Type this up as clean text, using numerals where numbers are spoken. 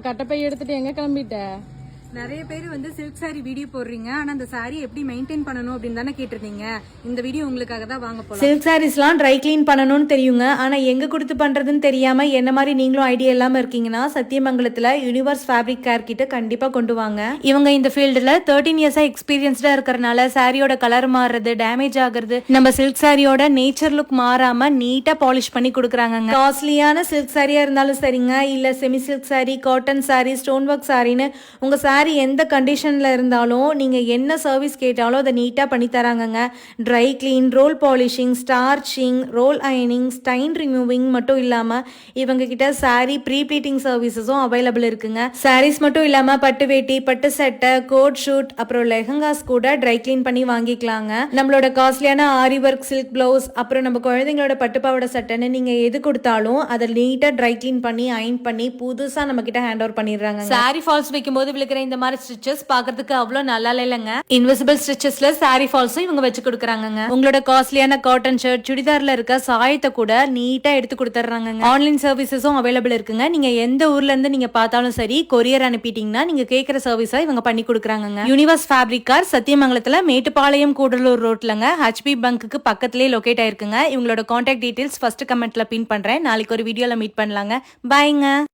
கட்டப்பை எடுத்துட்டு எங்க கிளம்பிட்ட? நிறைய பேர் வந்து சில்க் சாரி வீடியோ போடுறீங்க, ஆனா அந்த சாரி எப்படி மெயின்டைன் பண்ணணும் அப்படின்னு தானே கேட்டிருந்தீங்க. இந்த வீடியோ உங்களுக்காக தான் வாங்க போறோம். சில்க் சாரீஸ்லாம் ட்ரை கிளீன் பண்ணணும்னு தெரியுங்க, ஆனா எங்க கொடுத்து பண்றதுன்னு தெரியாம என்ன மாதிரி நீங்களும் ஐடியா இல்லாம இருக்கீங்கன்னா சத்தியமங்கலத்துல யூனிவர்ஸ் ஃபேப்ரிக் கேர் கிட்ட கண்டிப்பா கொண்டு வாங்க. இவங்க இந்த ஃபீல்டுல 13 இயர்ஸா எக்ஸ்பீரியன்ஸ்டா இருக்கறனால சாரியோட கலர் மாறுறது, டேமேஜ் ஆகுறது, நம்ம சில்க் சாரியோட நேச்சர் லுக் மாறாம நீட்டா பாலிஷ் பண்ணி கொடுக்குறாங்க. காஸ்ட்லியான சில்க் சாரியா இருந்தாலும் சரிங்க, இல்ல semi silk sari, cotton sari, stone work சாரின்னு உங்க சாரி எந்த கண்டிஷன்ல இருந்தாலும் நீங்க என்ன சர்வீஸ் கேட்டாலும் அதை நீட்டா பண்ணி தராங்கங்க. Dry clean, roll polishing, starching, roll அயனிங், ஸ்டைன் ரிமூவிங் மட்டும் இல்லாம இவங்க கிட்ட சாரி ப்ரீ ப்ளீட்டிங் சர்வீசஸும் அவைலபிள் இருக்குங்க. சாரீஸ் மட்டும் இல்லாம பட்டு வேட்டி, பட்டு சட்டை, கோட் ஷூட், அப்புறம் லெஹங்காஸ் கூட ட்ரை கிளீன் பண்ணி வாங்கிக்கலாங்க. நம்மளோட காஸ்ட்லியான ஆரி ஒர்க், சில்க் பிளவுஸ், அப்புறம் நம்ம குழந்தைங்களோட பட்டுப்பாவோட சட்டைன்னு நீங்க எது கொடுத்தாலும் அதை நீட்டா ட்ரை கிளீன் பண்ணி அயன் பண்ணி புதுசா நம்ம கிட்ட ஹேண்ட் ஓவர் பண்ணிடுறாங்க. சாரி ஃபால்ஸ் வைக்கும் போது விழுக்கிற இந்த மாதிரி ஸ்டிச்சஸ் பாக்கிறதுக்கு அவ்வளவு நல்லா இல்லைங்க. இன்விசிபிள் ஸ்டிச்சஸ்ல சாரி ஃபால்ஸும் இவங்க வச்சு கொடுக்குறாங்க. உங்களோட காஸ்ட்லியான காட்டன் ஷர்ட், சுடிதார்ல இருக்க சாயத்தை கூட நீட்டா எடுத்து கொடுத்துறாங்க. ஆன்லைன் சர்வீசஸும் அவைலபிள் இருக்குங்க. நீங்க எந்த ஊர்ல இருந்து நீங்க பார்த்தாலும் சரி, கொரியர் அனுப்பிட்டீங்கன்னா நீங்க கேட்கிற சர்வீஸா இவங்க பண்ணி கொடுக்குறாங்க. யூனிவர்ஸ் ஃபேப்ரிக் கார் சத்தியமங்கலத்துல மேட்டுப்பாளையம் கூடலூர் ரோட்லங்க ஹெச்பி பங்குக்கு பக்கத்திலே லொகேட் ஆயிருக்குங்க. இவங்களோட கான்டாக்ட் டீடைல்ஸ் ஃபர்ஸ்ட் கமெண்ட்ல பின் பண்றேன். நாளைக்கு ஒரு வீடியோல மீட் பண்ணலாங்க. பாய்ங்க.